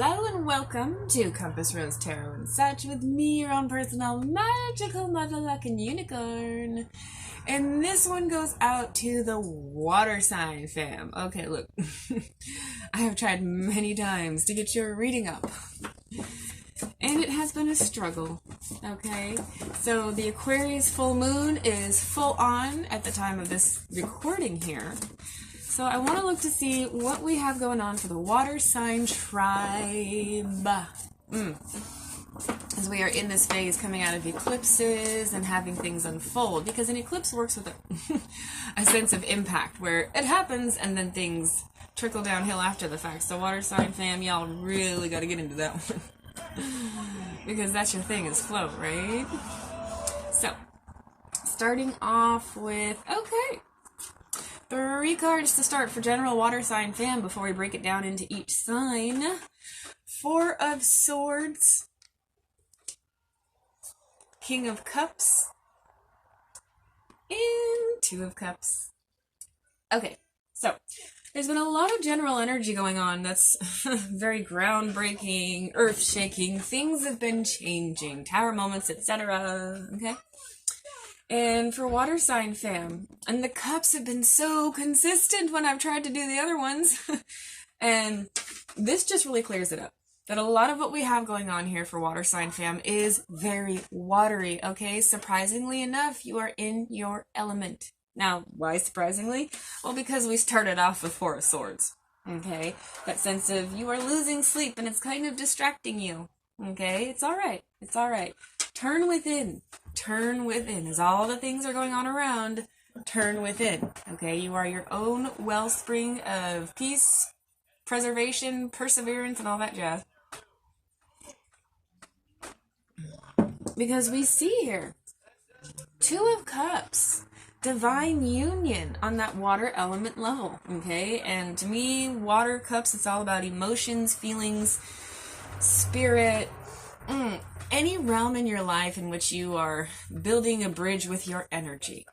Hello and welcome to Compass Rose Tarot and Such with me, your own personal magical motherfucking unicorn. And this one goes out to the water sign fam. Okay, look, I have tried many times to get your reading up, and it has been a struggle, okay? So the Aquarius full moon is full on at the time of this recording here. So I want to look to see what we have going on for the water sign tribe. As we are in this phase coming out of eclipses and having things unfold. Because an eclipse works with a sense of impact where it happens and then things trickle downhill after the fact. So water sign fam, y'all really got to get into that one. Because that's your thing, is flow, right? So, starting off with, okay, 3 cards to start for general water sign fam before we break it down into each sign. 4 of Swords, King of Cups, and 2 of Cups. Okay, so there's been a lot of general energy going on that's very groundbreaking, earth-shaking. Things have been changing, tower moments, etc. Okay? And for water sign fam, and the cups have been so consistent when I've tried to do the other ones. And this just really clears it up. That a lot of what we have going on here for water sign fam is very watery, okay? Surprisingly enough, you are in your element. Now, why surprisingly? Well, because we started off with 4 of Swords, okay? That sense of you are losing sleep and it's kind of distracting you, okay? It's all right. It's all right. Turn within. Turn within. As all the things are going on around, turn within, okay? You are your own wellspring of peace, preservation, perseverance, and all that jazz. Because we see here 2 of Cups, divine union on that water element level, okay? And to me, water cups, it's all about emotions, feelings, spirit, any realm in your life in which you are building a bridge with your energy,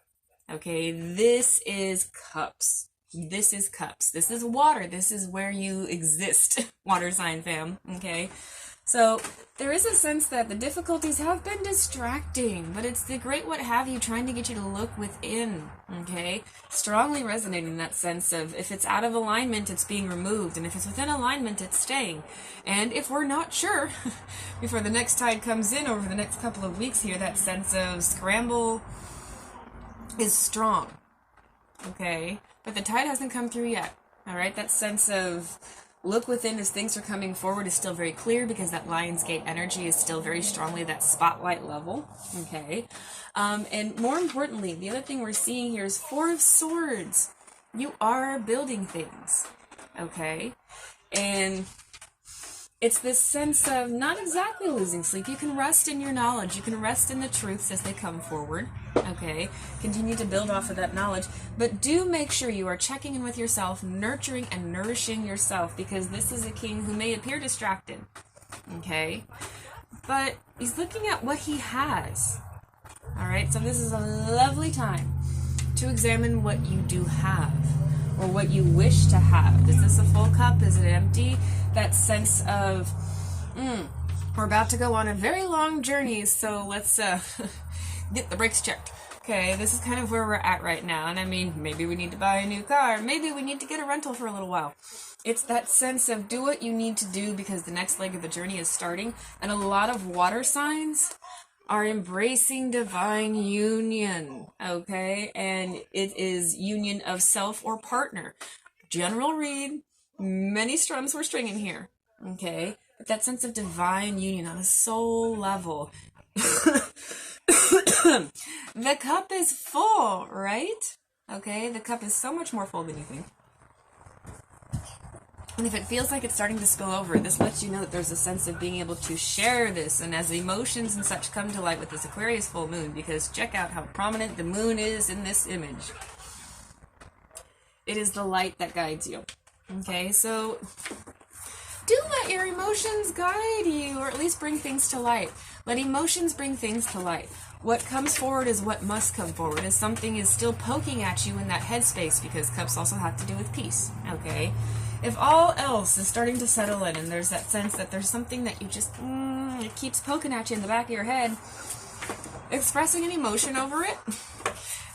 okay? This is cups. This is cups. This is water. This is where you exist, water sign fam, okay? So there is a sense that the difficulties have been distracting, but it's the great what have you trying to get you to look within, okay? Strongly resonating in that sense of if it's out of alignment, it's being removed, and if it's within alignment, it's staying. And if we're not sure, before the next tide comes in over the next couple of weeks here, that sense of scramble is strong, okay? But the tide hasn't come through yet, all right? That sense of look within as things are coming forward is still very clear because that Lionsgate energy is still very strongly that spotlight level, okay? And more importantly, the other thing we're seeing here is 4 of Swords. You are building things, okay? And it's this sense of not exactly losing sleep. You can rest in your knowledge. You can rest in the truths as they come forward, okay? Continue to build off of that knowledge. But do make sure you are checking in with yourself, nurturing and nourishing yourself, because this is a king who may appear distracted, okay? But he's looking at what he has, all right? So this is a lovely time to examine what you do have or what you wish to have. Is this a full cup? Is it empty? That sense of, we're about to go on a very long journey, so let's get the brakes checked. Okay, this is kind of where we're at right now, and I mean, maybe we need to buy a new car, maybe we need to get a rental for a little while. It's that sense of do what you need to do because the next leg of the journey is starting, and a lot of water signs are embracing divine union, okay? And it is union of self or partner. General read, many strums we're stringing here, okay? But that sense of divine union on a soul level. The cup is full, right? Okay, the cup is so much more full than you think. And if it feels like it's starting to spill over, this lets you know that there's a sense of being able to share this. And as the emotions and such come to light with this Aquarius full moon, because check out how prominent the moon is in this image. It is the light that guides you. Okay, so do let your emotions guide you, or at least bring things to light. Let emotions bring things to light. What comes forward is what must come forward. If something is still poking at you in that headspace, because cups also have to do with peace, okay? if all else is starting to settle in and there's that sense that there's something that you just, it keeps poking at you in the back of your head, expressing an emotion over it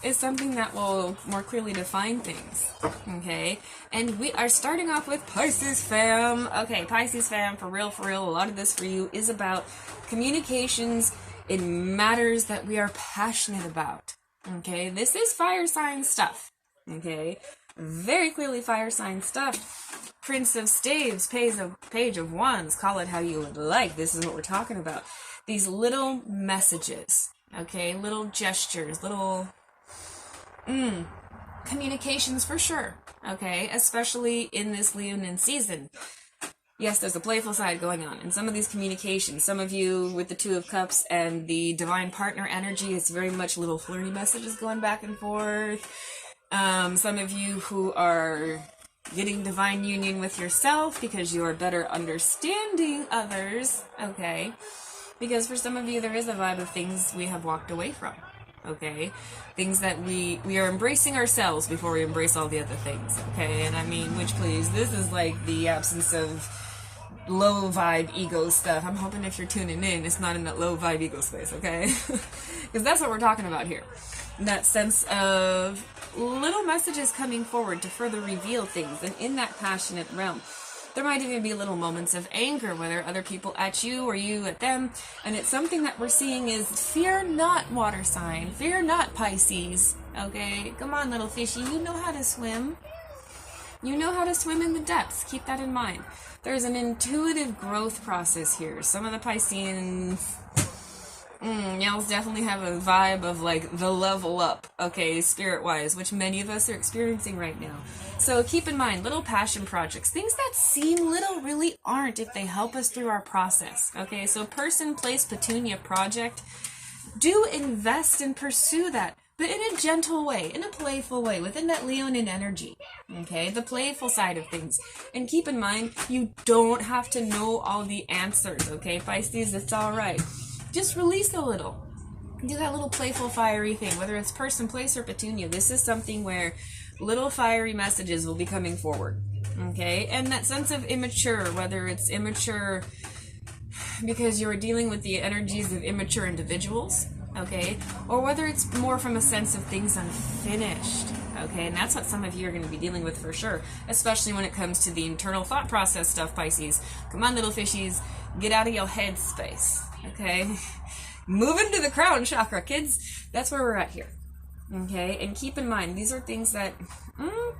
is something that will more clearly define things, okay? And we are starting off with Pisces fam. Okay, Pisces fam, for real, a lot of this for you is about communications in matters that we are passionate about, okay? This is fire sign stuff, okay? Very clearly fire sign stuff. Prince of Staves, Page of Wands, call it how you would like. This is what we're talking about. These little messages, okay? Little gestures, little communications for sure, okay? Especially in this Leonine season. Yes, there's a playful side going on in some of these communications. Some of you with the Two of Cups and the divine partner energy, it's very much little flirty messages going back and forth. Some of you who are getting divine union with yourself because you are better understanding others, okay? Because for some of you, there is a vibe of things we have walked away from, okay? Things that we are embracing ourselves before we embrace all the other things, okay? And I mean, witchplease, this is like the absence of low vibe ego stuff. I'm hoping if you're tuning in, it's not in that low vibe ego space, okay? Because that's what we're talking about here. That sense of little messages coming forward to further reveal things. And in that passionate realm, there might even be little moments of anger, whether other people at you or you at them. And it's something that we're seeing is fear not, water sign. Fear not, Pisces. Okay? Come on, little fishy. You know how to swim. You know how to swim in the depths. Keep that in mind. There's an intuitive growth process here. Some of the Pisceans, y'all definitely have a vibe of like the level up, okay, spirit-wise, which many of us are experiencing right now. So keep in mind, little passion projects, things that seem little really aren't if they help us through our process, okay? So person, place, petunia project, do invest and pursue that, but in a gentle way, in a playful way, within that Leonine energy, okay? The playful side of things. And keep in mind, you don't have to know all the answers, okay, Pisces? It's all right. Just release a little. Do that little playful, fiery thing, whether it's person, place, or petunia. This is something where little fiery messages will be coming forward, okay? And that sense of immature, whether it's immature because you're dealing with the energies of immature individuals, okay? Or whether it's more from a sense of things unfinished, okay? And that's what some of you are going to be dealing with for sure, especially when it comes to the internal thought process stuff, Pisces. Come on, little fishies. Get out of your head space, okay? Move into the crown chakra, kids. That's where we're at here, okay? And keep in mind, these are things that,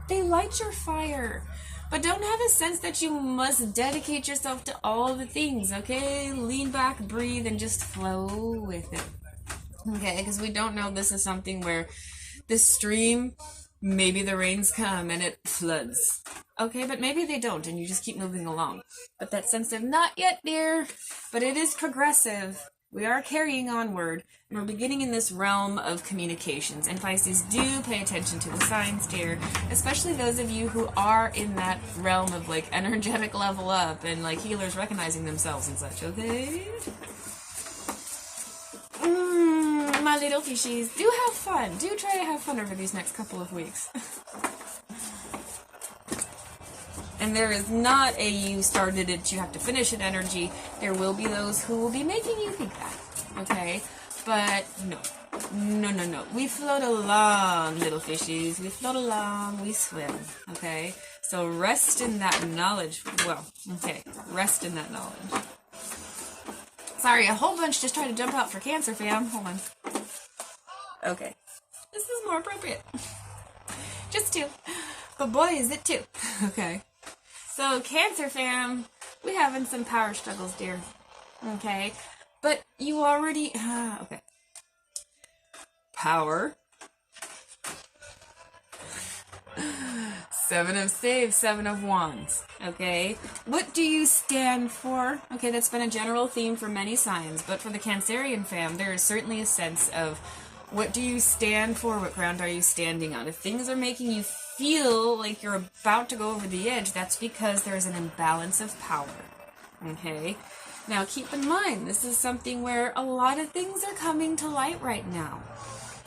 they light your fire. But don't have a sense that you must dedicate yourself to all the things, okay? Lean back, breathe, and just flow with it. Okay, because we don't know, this is something where this stream, maybe the rains come and it floods. Okay, but maybe they don't and you just keep moving along. But that sense of, not yet, dear, but it is progressive. We are carrying onward, and we're beginning in this realm of communications. And Pisces, do pay attention to the signs, dear, especially those of you who are in that realm of like energetic level up and like healers recognizing themselves and such, okay? My little fishies, do have fun. Do try to have fun over these next couple of weeks. And there is not a you started it, you have to finish it energy. There will be those who will be making you think that, okay? But no. We float along, little fishies. We float along, we swim, okay? So rest in that knowledge. Well, okay, rest in that knowledge. Sorry, a whole bunch just tried to jump out for Cancer, fam. Hold on. Okay. This is more appropriate. Just two. But boy, is it two. Okay. So, Cancer fam, we having some power struggles, dear. Okay? But you already... okay. Power. Seven of Staves, Seven of Wands. Okay? What do you stand for? Okay, that's been a general theme for many signs, but for the Cancerian fam, there is certainly a sense of what do you stand for? What ground are you standing on? If things are making you feel like you're about to go over the edge, that's because there's an imbalance of power. Okay? Now, keep in mind, this is something where a lot of things are coming to light right now.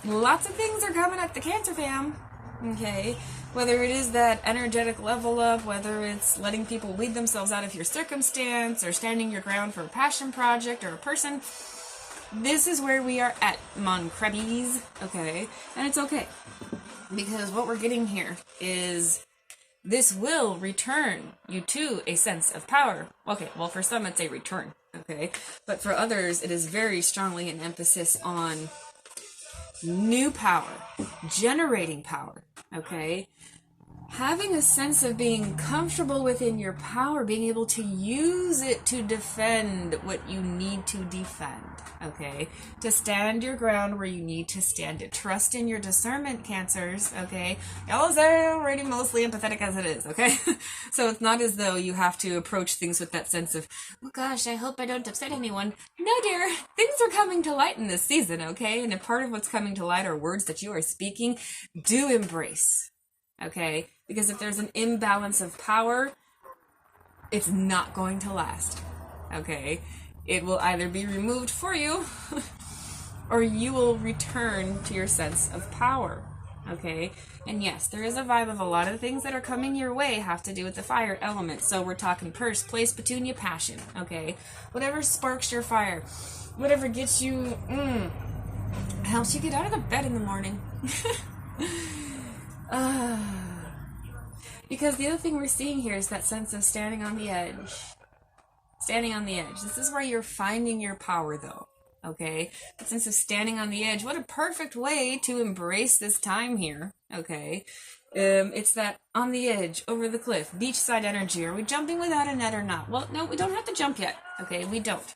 Lots of things are coming at the Cancer fam. Okay, whether it is that energetic level up, whether it's letting people weed themselves out of your circumstance, or standing your ground for a passion project or a person, this is where we are at, mon crabbies, okay? And it's okay, because what we're getting here is this will return you to a sense of power. Okay, well, for some it's a return, okay? But for others, it is very strongly an emphasis on new power, generating power, okay? Having a sense of being comfortable within your power, being able to use it to defend what you need to defend, okay? To stand your ground where you need to stand it. Trust in your discernment, Cancers, okay? Y'all are already mostly empathetic as it is, okay? So it's not as though you have to approach things with that sense of, oh gosh, I hope I don't upset anyone. No, dear, things are coming to light in this season, okay? And if part of what's coming to light are words that you are speaking, do embrace. Okay, because if there's an imbalance of power, it's not going to last. Okay, it will either be removed for you or you will return to your sense of power. Okay, and yes, there is a vibe of a lot of things that are coming your way have to do with the fire element. So we're talking purse, place, petunia, passion. Okay, whatever sparks your fire, whatever gets you, helps you get out of the bed in the morning. Because the other thing we're seeing here is that sense of standing on the edge. Standing on the edge. This is where you're finding your power, though. Okay? The sense of standing on the edge. What a perfect way to embrace this time here. Okay? It's that on the edge, over the cliff, beachside energy. Are we jumping without a net or not? Well, no, we don't have to jump yet. Okay? We don't.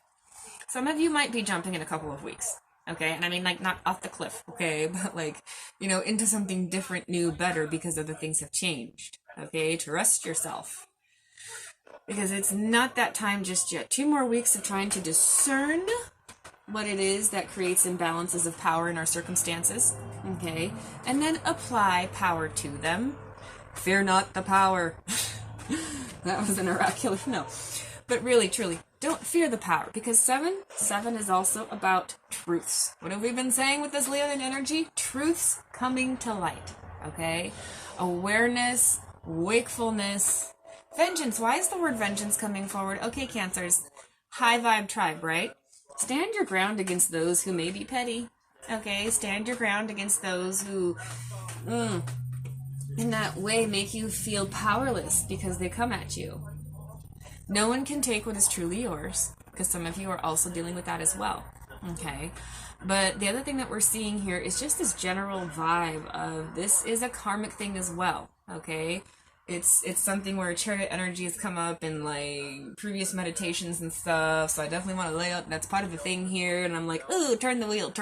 Some of you might be jumping in a couple of weeks. Okay, and I mean, like, not off the cliff, okay, but, like, you know, into something different, new, better, because other things have changed, okay? Trust yourself, because it's not that time just yet. 2 more weeks of trying to discern what it is that creates imbalances of power in our circumstances, okay? And then apply power to them. Fear not the power. That was an oracular, no. But really, truly, don't fear the power, because 7 is also about truths. What have we been saying with this Leonid energy? Truths coming to light, okay? Awareness, wakefulness, vengeance. Why is the word vengeance coming forward? Okay, Cancers, high vibe tribe, right? Stand your ground against those who may be petty, okay? Stand your ground against those who, in that way, make you feel powerless because they come at you. No one can take what is truly yours, because some of you are also dealing with that as well, okay? But the other thing that we're seeing here is just this general vibe of this is a karmic thing as well, okay? It's something where chariot energy has come up in, like, previous meditations and stuff, so I definitely want to lay out, that's part of the thing here, and I'm like, ooh, turn the wheel.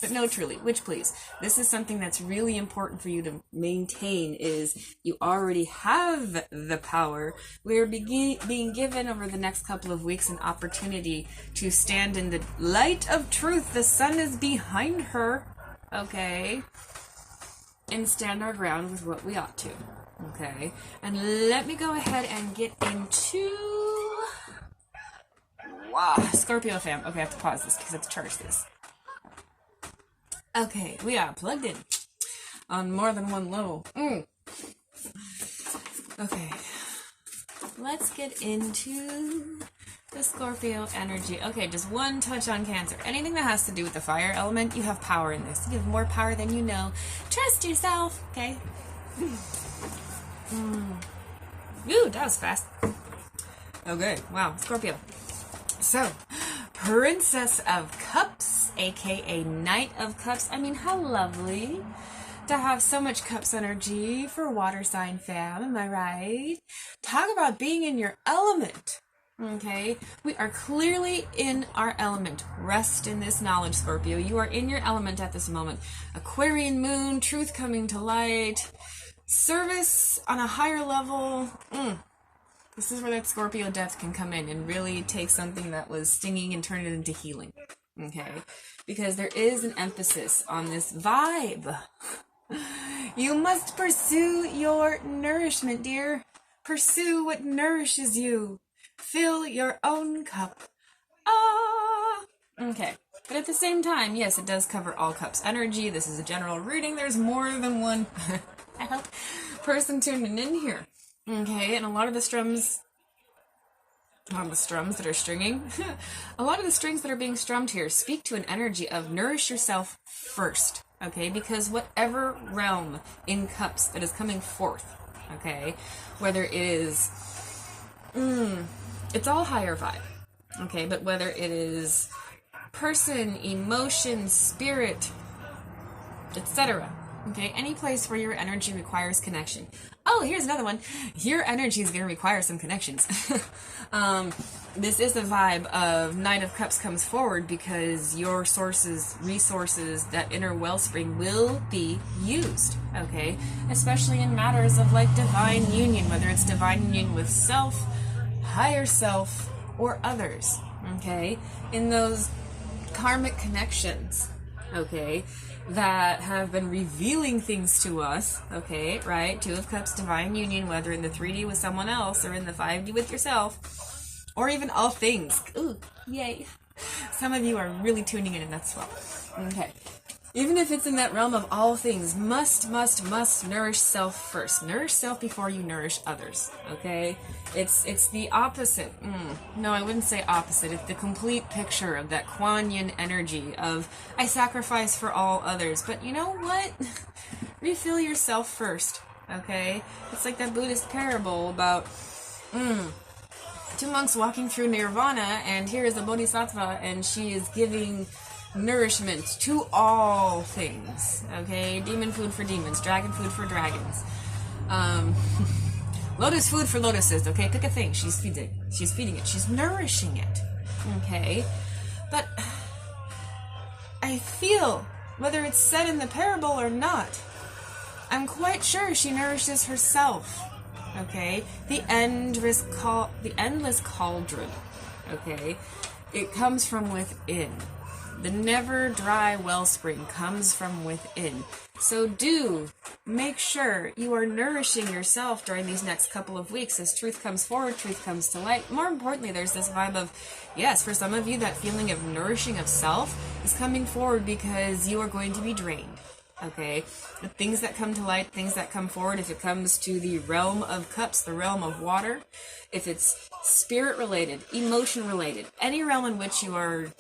But no, truly, witchplease. This is something that's really important for you to maintain, is you already have the power. We're being given over the next couple of weeks an opportunity to stand in the light of truth. The sun is behind her, okay? And stand our ground with what we ought to. Okay, and let me go ahead and get into Scorpio fam. Okay, I have to pause this because I have to charge this. Okay, we are plugged in on more than one level. Okay, let's get into the Scorpio energy. Okay, just one touch on Cancer. Anything that has to do with the fire element, you have power in this. You have more power than you know. Trust yourself, okay? Ooh, that was fast. Okay, wow, Scorpio. So, Princess of Cups, aka Knight of Cups. I mean, how lovely to have so much Cups energy for water sign fam, am I right? Talk about being in your element. Okay, we are clearly in our element. Rest in this knowledge, Scorpio. You are in your element at this moment. Aquarian moon, truth coming to light. Service on a higher level. This is where that Scorpio depth can come in and really take something that was stinging and turn it into healing. Okay? Because there is an emphasis on this vibe. You must pursue your nourishment, dear. Pursue what nourishes you. Fill your own cup. Okay. But at the same time, yes, it does cover all cups energy. This is a general reading. There's more than one person tuning in here. Okay, and a lot of the strums that are stringing, a lot of the strings that are being strummed here speak to an energy of nourish yourself first, okay? Because whatever realm in cups that is coming forth, okay, whether it is, it's all higher vibe, okay, but whether it is person, emotion, spirit, etc., okay, any place where your energy requires connection. Oh, here's another one. Your energy is going to require some connections. This is the vibe of Knight of Cups comes forward because your sources, resources, that inner wellspring will be used, okay? Especially in matters of like divine union, whether it's divine union with self, higher self, or others, okay? In those karmic connections, okay, that have been revealing things to us, okay, right? Two of Cups, divine union, whether in the 3D with someone else or in the 5D with yourself, or even all things. Ooh, yay. Some of you are really tuning in, and that's swell. Okay. Even if it's in that realm of all things, must nourish self first. Nourish self before you nourish others, okay? It's the opposite. No, I wouldn't say opposite. It's the complete picture of that Kuan Yin energy of, I sacrifice for all others. But you know what? Refill yourself first, okay? It's like that Buddhist parable about, two monks walking through nirvana, and here is a bodhisattva, and she is giving nourishment to all things, okay? Demon food for demons, dragon food for dragons, lotus food for lotuses, okay? Pick a thing. She's feeding it, she's nourishing it, okay? But I feel, whether it's said in the parable or not, I'm quite sure she nourishes herself, okay? The endless cauldron, okay? It comes from within. The never dry wellspring comes from within. So do make sure you are nourishing yourself during these next couple of weeks as truth comes forward, truth comes to light. More importantly, there's this vibe of, yes, for some of you, that feeling of nourishing of self is coming forward because you are going to be drained. Okay? The things that come to light, things that come forward, if it comes to the realm of cups, the realm of water, if it's spirit related, emotion related, any realm in which you are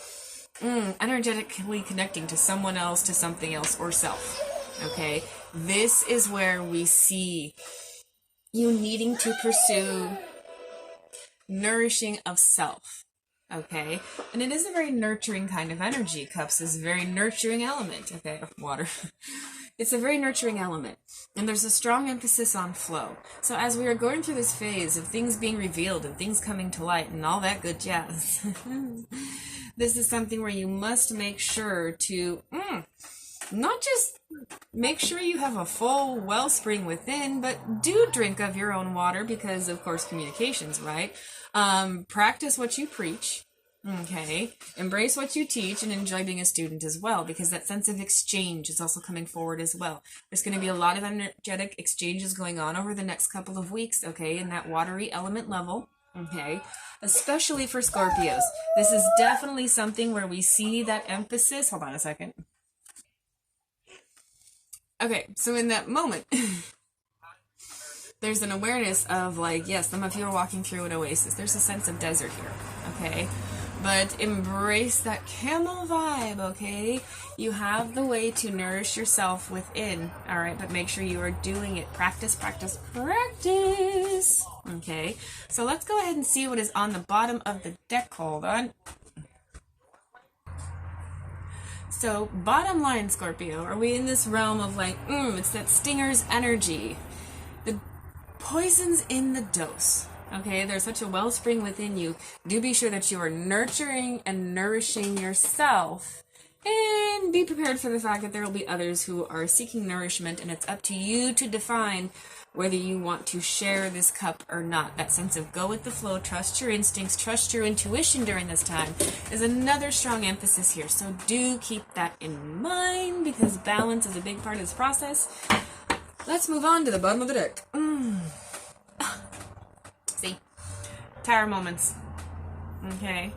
energetically connecting to someone else, to something else, or self, okay? This is where we see you needing to pursue nourishing of self, okay? And it is a very nurturing kind of energy. Cups is a very nurturing element, okay? Water. It's a very nurturing element. And there's a strong emphasis on flow. So as we are going through this phase of things being revealed and things coming to light and all that good jazz, this is something where you must make sure to not just make sure you have a full wellspring within, but do drink of your own water because, of course, communications, right? Practice what you preach, okay? Embrace what you teach and enjoy being a student as well, because that sense of exchange is also coming forward as well. There's going to be a lot of energetic exchanges going on over the next couple of weeks, okay, in that watery element level. Okay, especially for Scorpios. This is definitely something where we see that emphasis. Hold on a second. Okay, so in that moment, there's an awareness of like, yes, some of you are walking through an oasis. There's a sense of desert here, okay? But embrace that camel vibe, okay? You have the way to nourish yourself within, all right? But make sure you are doing it. Practice, practice, practice. Okay, so let's go ahead and see what is on the bottom of the deck. Hold on. So, bottom line, Scorpio, are we in this realm of like, it's that stinger's energy. The poison's in the dose. Okay, there's such a wellspring within you. Do be sure that you are nurturing and nourishing yourself. And be prepared for the fact that there will be others who are seeking nourishment, and it's up to you to define whether you want to share this cup or not. That sense of go with the flow, trust your instincts, trust your intuition during this time is another strong emphasis here. So do keep that in mind because balance is a big part of this process. Let's move on to the bottom of the deck. See? Tower moments. Okay.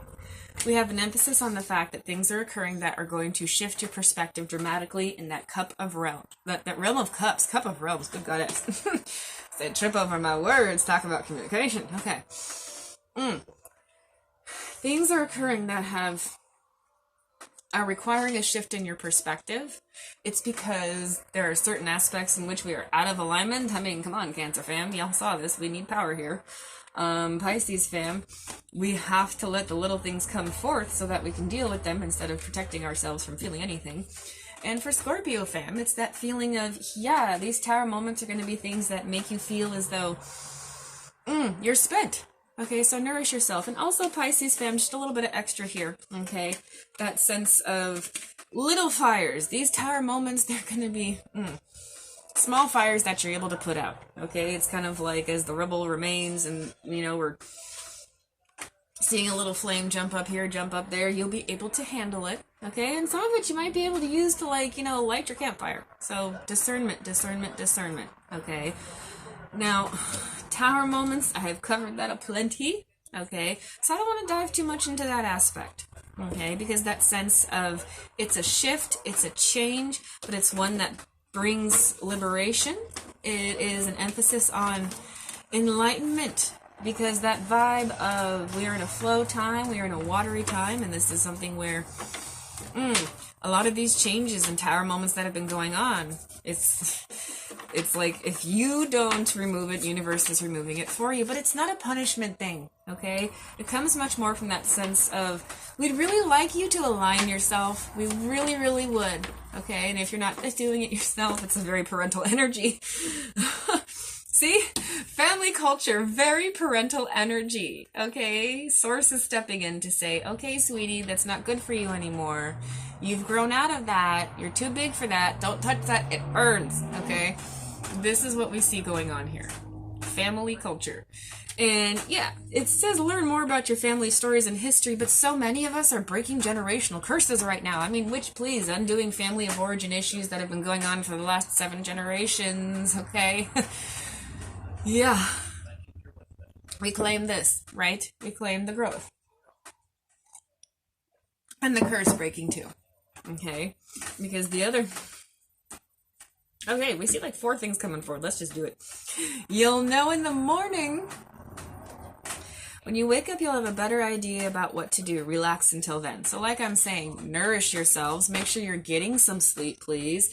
We have an emphasis on the fact that things are occurring that are going to shift your perspective dramatically in that cup of realm. That realm of cups, cup of realms, good goddess. Said trip over my words, talk about communication. Okay. Things are occurring that are requiring a shift in your perspective. It's because there are certain aspects in which we are out of alignment. I mean, come on, Cancer fam. Y'all saw this. We need power here. Pisces fam, we have to let the little things come forth so that we can deal with them instead of protecting ourselves from feeling anything. And for Scorpio fam, it's that feeling of, yeah, these tower moments are going to be things that make you feel as though you're spent. Okay, so nourish yourself. And also Pisces fam, just a little bit of extra here, okay? That sense of little fires. These tower moments, they're going to be small fires that you're able to put out, okay? It's kind of like as the rubble remains and, you know, we're seeing a little flame jump up here, jump up there, you'll be able to handle it, okay? And some of it you might be able to use to, like, you know, light your campfire. So discernment, discernment, discernment, okay? Now, tower moments, I have covered that aplenty, okay? So I don't want to dive too much into that aspect, okay? Because that sense of it's a shift, it's a change, but it's one that brings liberation. It is an emphasis on enlightenment, because that vibe of we are in a flow time, we are in a watery time, and this is something where a lot of these changes and tower moments that have been going on, it's like if you don't remove it, universe is removing it for you. But it's not a punishment thing, okay? It comes much more from that sense of we'd really like you to align yourself. We really, really would, okay? And if you're not doing it yourself, it's a very parental energy. See? Family culture, very parental energy, okay? Source is stepping in to say, okay, sweetie, that's not good for you anymore. You've grown out of that. You're too big for that. Don't touch that. It burns, okay? This is what we see going on here. Family culture. And yeah, it says learn more about your family stories and history, but so many of us are breaking generational curses right now. I mean, witchplease, undoing family of origin issues that have been going on for the last 7 generations, okay? Yeah. We claim this, right? We claim the growth. And the curse breaking too. Okay? Because the other... Okay, we see like 4 things coming forward. Let's just do it. You'll know in the morning. When you wake up, you'll have a better idea about what to do. Relax until then. So like I'm saying, nourish yourselves. Make sure you're getting some sleep, please.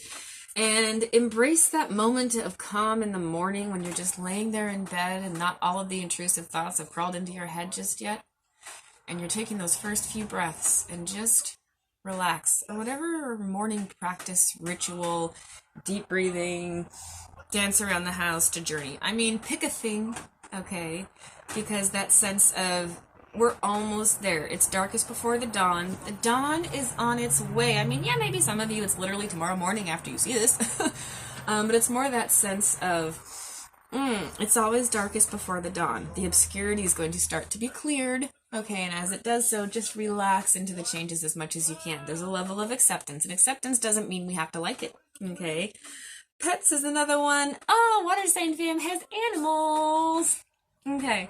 And embrace that moment of calm in the morning when you're just laying there in bed and not all of the intrusive thoughts have crawled into your head just yet. And you're taking those first few breaths and just relax. Or whatever morning practice, ritual, deep breathing, dance around the house to journey. I mean, pick a thing, okay? Because that sense of we're almost there. It's darkest before the dawn. The dawn is on its way. I mean, yeah, maybe some of you it's literally tomorrow morning after you see this. But it's more that sense of it's always darkest before the dawn. The obscurity is going to start to be cleared. Okay, and as it does so, just relax into the changes as much as you can. There's a level of acceptance, and acceptance doesn't mean we have to like it. Okay? Pets is another one. Oh, watersignfam has animals. Okay.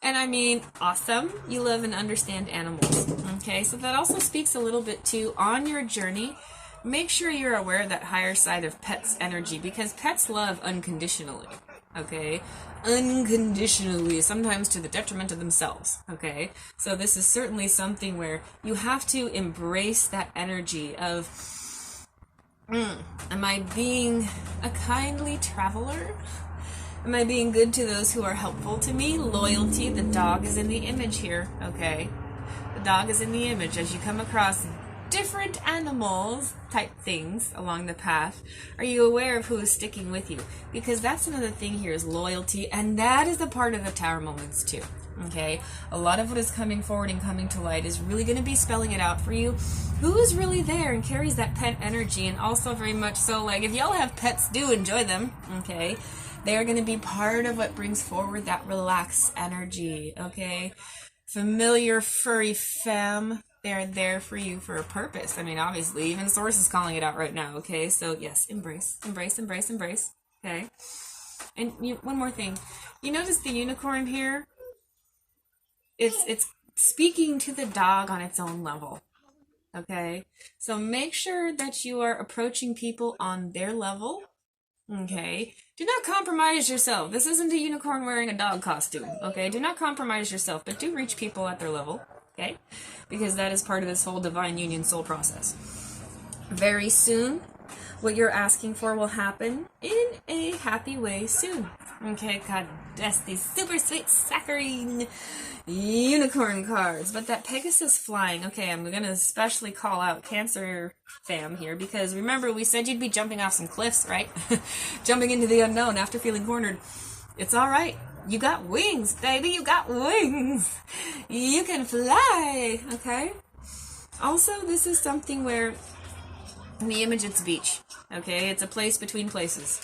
And I mean, awesome. You love and understand animals. Okay, so that also speaks a little bit to, on your journey, make sure you're aware of that higher side of pets' energy, because pets love unconditionally. Okay? Unconditionally, sometimes to the detriment of themselves. Okay? So this is certainly something where you have to embrace that energy of, am I being a kindly traveler? Am I being good to those who are helpful to me? Loyalty. The dog is in the image here, okay? The dog is in the image. As you come across different animals type things along the path, are you aware of who is sticking with you? Because that's another thing here is loyalty, and that is a part of the tower moments too, okay? A lot of what is coming forward and coming to light is really going to be spelling it out for you. Who is really there and carries that pet energy, and also very much so, like, if y'all have pets, do enjoy them, okay? They're going to be part of what brings forward that relaxed energy, okay? Familiar furry fam, they're there for you for a purpose. I mean, obviously, even Source is calling it out right now, okay? So, yes, embrace, embrace, embrace, embrace, okay? And one more thing. You notice the unicorn here? It's speaking to the dog on its own level. Okay? So make sure that you are approaching people on their level. Okay? Do not compromise yourself. This isn't a unicorn wearing a dog costume. Okay? Do not compromise yourself, but do reach people at their level. Okay? Because that is part of this whole divine union soul process. Very soon, what you're asking for will happen in a happy way soon. Okay, God, that's these super sweet saccharine unicorn cards. But that Pegasus flying, okay, I'm going to especially call out Cancer fam here, because remember we said you'd be jumping off some cliffs, right? Jumping into the unknown after feeling cornered. It's alright. You got wings, baby. You got wings. You can fly, okay? Also, this is something where in the image it's beach. Okay, it's a place between places.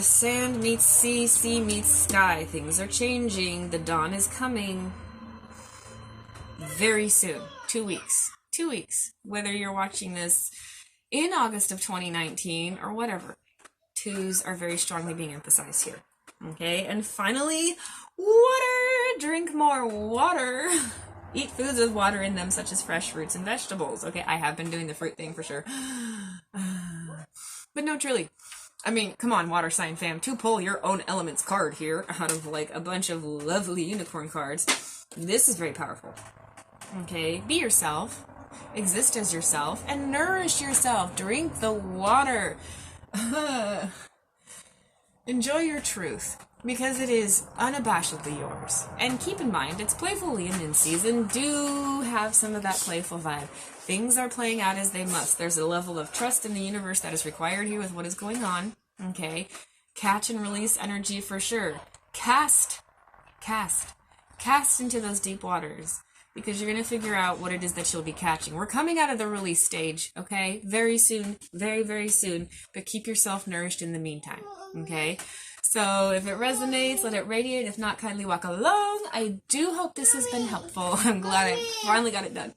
Sand meets sea, sea meets sky. Things are changing. The dawn is coming very soon. 2 weeks. 2 weeks. Whether you're watching this in August of 2019 or whatever. Twos are very strongly being emphasized here. Okay, and finally, water! Drink more water! Eat foods with water in them, such as fresh fruits and vegetables. Okay, I have been doing the fruit thing for sure. But no, truly. I mean, come on, water sign fam. To pull your own elements card here out of like a bunch of lovely unicorn cards. This is very powerful. Okay, be yourself. Exist as yourself. And nourish yourself. Drink the water. Enjoy your truth, because it is unabashedly yours. And keep in mind, it's playful Leonin season. Do have some of that playful vibe. Things are playing out as they must. There's a level of trust in the universe that is required here with what is going on. Okay? Catch and release energy for sure. Cast into those deep waters, because you're going to figure out what it is that you'll be catching. We're coming out of the release stage, okay? Very soon, very, very soon, but keep yourself nourished in the meantime, okay? So if it resonates, let it radiate. If not, kindly walk along. I do hope this has been helpful. I'm glad I finally got it done.